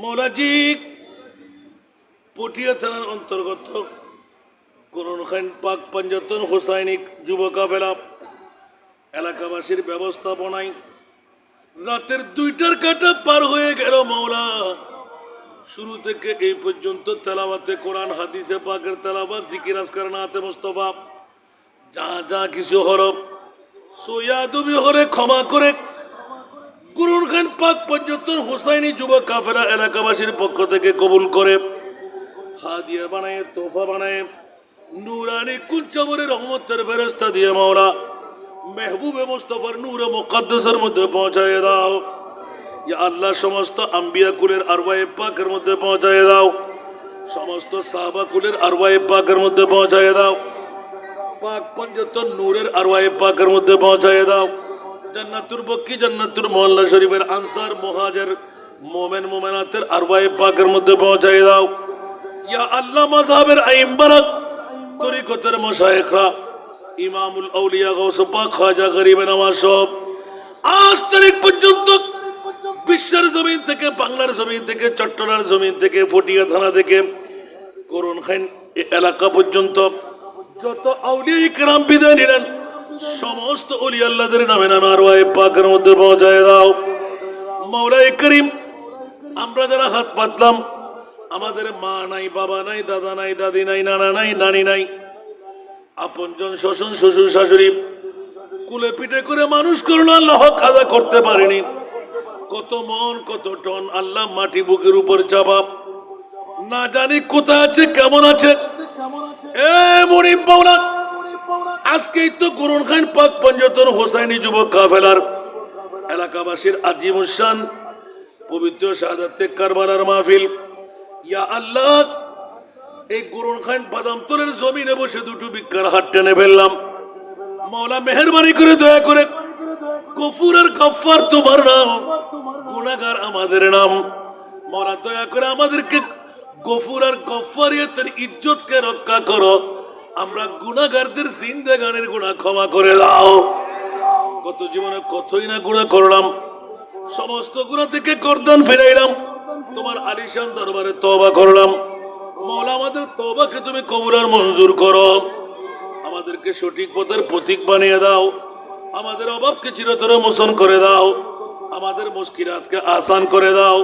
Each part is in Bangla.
মৌলাজি পটিয়া থানার অন্তর্গত করুণখান পাক পাঞ্জাতন হোসাইনিক যুব কাফেলা এলাকাবাসীর ব্যবস্থাপনায় রাতের 2টার কাটা পার হয়ে গেল। মৌলা শুরু থেকে এই পর্যন্ত তেলাওয়াতে কোরআন, হাদিসে পাকের তেলাওয়াত, জিকির আজকার, নাতে মুস্তাফা যা যা কিছু হরফ সোয়াদুবি হরে ক্ষমা করে করুণখান পাক পাঞ্জাতন হোসাইনি যুব কাফেলা এলাকাবাসীর পক্ষ থেকে কবুল করে হাদিয়া বানায়, তোফা বানায়, নুরানি কুঞ্চবরের রহমতের ফেরেশতা দিয়ে মাওলা মেহবুবে মুস্তাফার নূরে মুকদ্দাসের মধ্যে পৌঁছায় দাও। ইয়া আল্লাহ, সমস্ত আম্বিয়া কুলের আরওয়ায়ে পাকের মধ্যে পৌঁছায় দাও, সমস্ত সাহাবা কুলের আরওয়ায়ে পাকের মধ্যে পৌঁছায় দাও, পাক পঞ্জাতন নূরের আরওয়ায়ে পাকের মধ্যে পৌঁছায় দাও। জান্নাতুল বক্কি, জান্নাতুল মোহাল্লা শরীফের আনসার, মুহাজির, মুমিন মুমিনাতের আরওয়ায়ে পাকের মধ্যে পৌঁছায় দাও। ইয়া আল্লাহ, মাযহাবের আইম্মারা, তরিকতের মাশায়েখরা, ইমামুল আউলিয়া গাউস পাক খাজা গরিবে নওয়াজ সাহেব আজ তারিখ পর্যন্ত বিশ্বের জমিন থেকে, বাংলার জমিন থেকে, চট্টগ্রামের জমিন থেকে, পটিয়া থানা থেকে করুণখান এলাকা পর্যন্ত যত আউলিয়া কিরাম বিদায় নিলেন, সমস্ত ওলিয়া আল্লাহদের নামে নামে আরওয়ায়ে পাকের মধ্যে পৌঁছায় দাও। মাওলায়ে করিম, আমরা যারা হাত পাতলাম, আমাদের মা নাই, বাবা নাই, দাদা নাই, দাদি নাই, নানা নাই, নানি নাই, আপনজন শ্বশুর, শ্বশুর শাশুড়ি কুলে পিঠে করে মানুষ করলো, আল্লাহ হক আদা করতে পারেনি। কত মন, কত টন আল্লাহ মাটি বুকের উপর চাপাপ, না জানি কোথায় আছে, কেমন আছে। এ মুনিব মাওলা, আজকেই তো করুণখান পাক পাঞ্জাতন হোসাইনি যুবক কাফেলার এলাকাবাসীর আজিমুসান পবিত্র শাহাদাতে কারবালার মাহফিল। ইয়া আল্লাহ, এই করুণখান বাদামতলের জমিনে বসে দুটো ভিক্ষার হাত টেনে ফেললাম। মাওলা মেহেরবানি করে, দয়া করে, গফুর আর গফফার তোমার নাম, গুনাহগার আমাদের নাম। মাওলা দয়া করে আমাদেরকে গফুর আর গফফারিয়তের ইজ্জতকে রক্ষা করো। আমরা গুনাহগারদের জিন্দেগানির গুনাহ ক্ষমা করে দাও। গত জীবনে কতই না গুনাহ করলাম, সমস্ত গুনাহ থেকে গর্দান ফিরাইলাম, তোমার আলিশান দরবারে তওবা করলাম। মাওলা, আমাদের তওবাকে তুমি কবুল আর মঞ্জুর করো। আমাদেরকে সঠিক পথের পথিক বানিয়ে দাও। আমাদের অভাবকে চিরতরে মোচন করে দাও। আমাদের মুশকিলাতকে আসান করে দাও।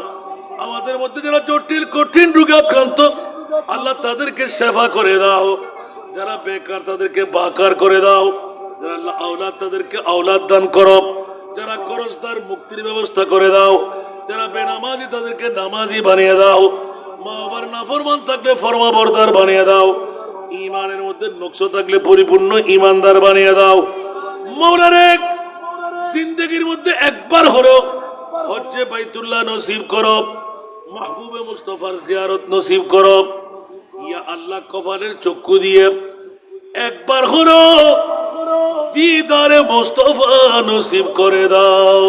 আমাদের মধ্যে যারা জটিল কঠিন রোগে আক্রান্ত, আল্লাহ তাদেরকে শেফা করে দাও। যারা বেকার তাদেরকে বাকার করে দাও। যারা আওলাদ তাদেরকে আওলাদ দান করো। যারা করজদার মুক্তির ব্যবস্থা করে দাও। যারা বেনামাজি তাদেরকে নামাজি বানিয়ে দাও। মা বাবার নাফরমান থাকলে ফরমাবরদার বানিয়ে দাও। ইমানের মধ্যে নকশ থাকলে পরিপূর্ণ ইমানদার বানিয়ে দাও। মাওলার এক জিন্দেগির মধ্যে একবার হলো হজ্জে বাইতুল্লাহ নসিব করো। মাহবুবে মুস্তাফার জিয়ারত নসিব করো। ইয়া আল্লাহ, কফালের চক্ষু দিয়ে একবার হলো দিদারে মুস্তাফা নসিব করে দাও।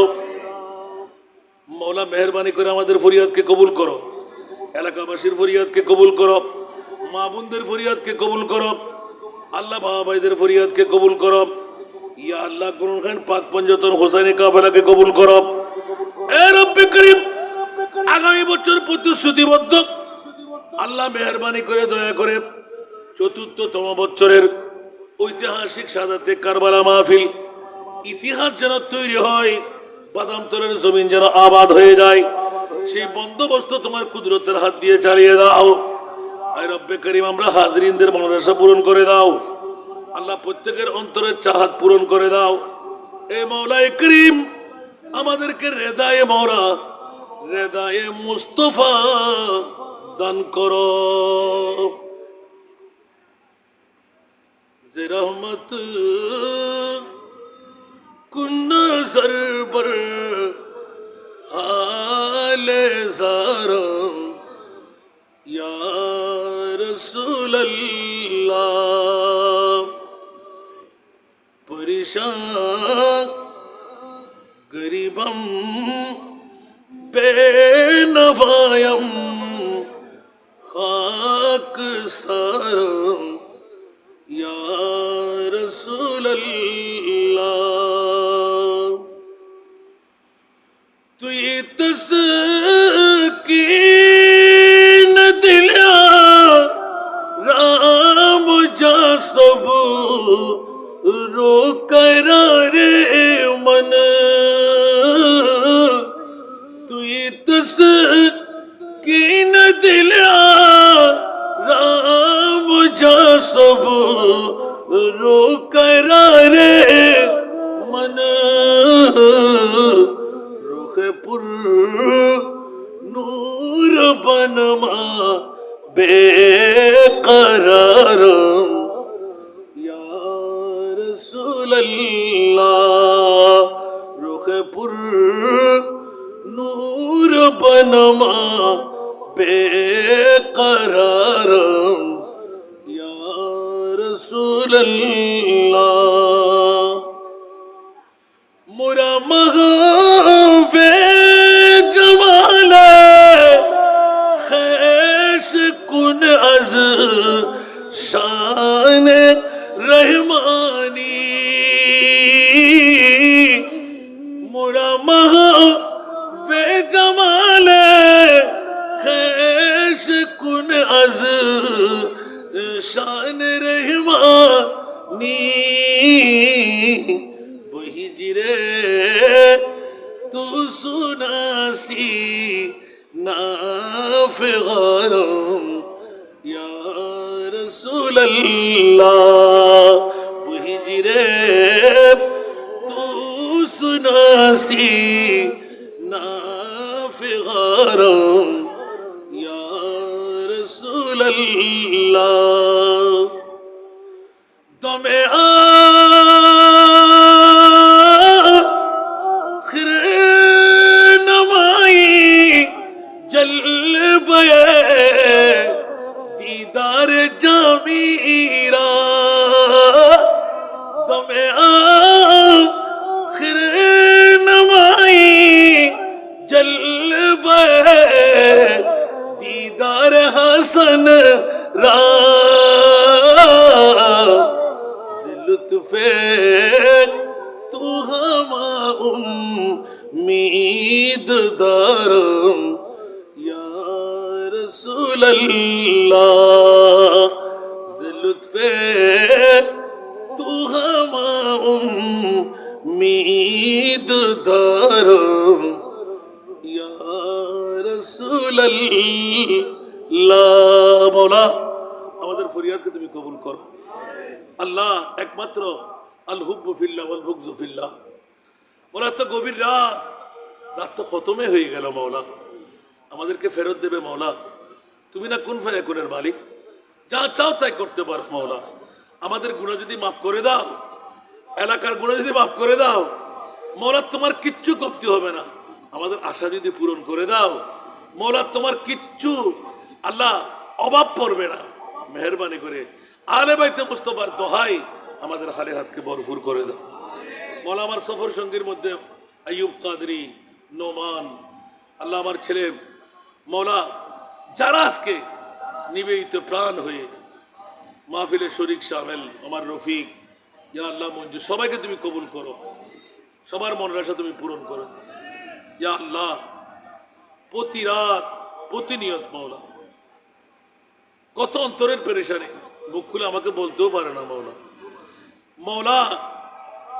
মাওলা মেহেরবানি করে আমাদের ফরিয়াদকে কবুল করো। এলাকাবাসীর ফরিয়াদকে কবুল করো। মা বোনদের ফরিয়াদকে কবুল করো। আল্লাহ বাবা ভাইদের ফরিয়াদকে কবুল করো। ইয়া আল্লাহ, করুণখান পাক পাঞ্জাতন হোসাইনি কাফেলাকে কবুল করো। এ রব্বে করিম, আগামী বছর প্রতিশ্রুতিবদ্ধ আল্লাহ মেহেরবানি করে, দয়া করে ৪র্থতম বছরের ঐতিহাসিক শাহাদাতে কারবালা মাহফিল ইতিহাস যেন তৈরি হয়, বাদামতলের জমিন যেন আবাদ হয়ে যায়, সেই বন্দোবস্ত তোমার কুদরতের হাত দিয়ে চালিয়ে দাও। আয় রব্বে করিম, আমরা হাজরিনদের মনোবাসা পূরণ করে দাও। আল্লাহ, প্রত্যেকের অন্তরের চাহাত পূরণ করে দাও। এ মাওলায়ে করিম, আমাদেরকে রেদায়ে মাওলা, রেদায়ে মুস্তাফা দান করো। যে রহমত কুন্না সরবর হালে জারম ইয়া রাসূলুল্লাহ, পরেশান গরিবম বেনফায়ম খাক সারম ইয়া রাসূলুল্লাহ। তুই তসকি कीन दिल राम जा सब रो करारे मन रुखे पुर नूर बनमा बेकरार या रसूल अल्लाह रुखे पुर नूर बनमा बेकरार या रसूल अल्लाह मुरा मगवे जमाल खैश कुन अज शान रहमानी मुरा मगवे जमाल खैश कुन अज शान रहमानी वही जिरे तू सुनासी नाफिगारम या रसूल अल्लाह वही जिरे तू सुनासी नाफिगारम या रसूल अल्लाह दमे दीदार जमीरा दमे आखिर नमाई जलवे दीदार हसन रा लुत्फे तू हमा उम्मीद दारम रसूल अल्लाह लुत्फे तू हमा उम्मीद दारम या रसूल अल्लाह मौला আমাদের ফরিয়াদকে তুমি কবুল করো আল্লাহ একমাত্র আল হুব্বু ফিল্লাহ ওয়াল বুগযু ফিল্লাহ মৌলা তো গভীর রাত তো খতমে হয়ে গেল মৌলা আমাদেরকে ফেরত দেবে মৌলা তুমি না কোন ফায়াকুনের মালিক যা চাও তাই করতে পারো মৌলা আমাদের গুনাহ যদি মাফ করে দাও এলাকার গুনাহ যদি মাফ করে দাও মৌলা তোমার কিচ্ছু কমতি হবে না আমাদের আশা যদি পূরণ করে দাও মৌলা তোমার কিচ্ছু আল্লাহ অভাব পড়বে না মেহেরবানি করে আলে বাইতে মুস্তাফার দোহাই আমাদের হালে হাতকে ভরপুর করে দাও মৌলা আমার সফর সঙ্গীর মধ্যে আইয়ুব কাদরি নোমান আল্লাহ আমার ছেলে মৌলা যারা আজকে নিবেদিত প্রাণ হয়ে মাহফিলে শরীক শামেল আমার রফিক ইয়া আল্লাহ মঞ্জু সবাইকে তুমি কবুল করো সবার মনের আশা তুমি পূরণ করো ইয়া আল্লাহ প্রতি রাত প্রতিনিয়ত মৌলা কত অন্তরের পেরেশানি মুখ খুলে আমাকে বলতেও পারে না মৌলা মৌলা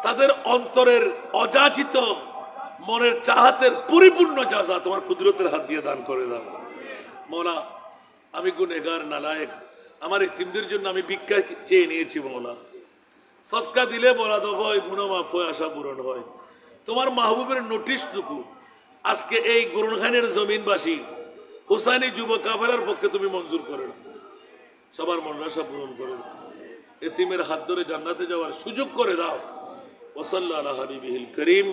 তাদের অন্তরের অযাচিত মনের চাহাতের পরিপূর্ণ জাযা তোমার কুদরতের হাত দিয়ে দান করে দাও মৌলা আমি গুনেগার নালায়েক আমার এতিমদের জন্য আমি ভিক্ষা চেয়ে নিয়েছি মৌলা সদকা দিলে বরাদ হয় গুনাহ মাফ হয় আশা পূরণ হয় তোমার মাহবুবের নোটিশটুকু আজকে এই গুরুনখানের জমিনবাসী হুসাইনি যুব কাফেলার পক্ষে তুমি মঞ্জুর করে না সবার মনের আশা পূরণ করে দাও এতিমের হাত ধরে জান্নাতে যাওয়ার সুযোগ করে দাও ওয়াসাল্লাল্লাহু আলা হাবিবিহিল করিম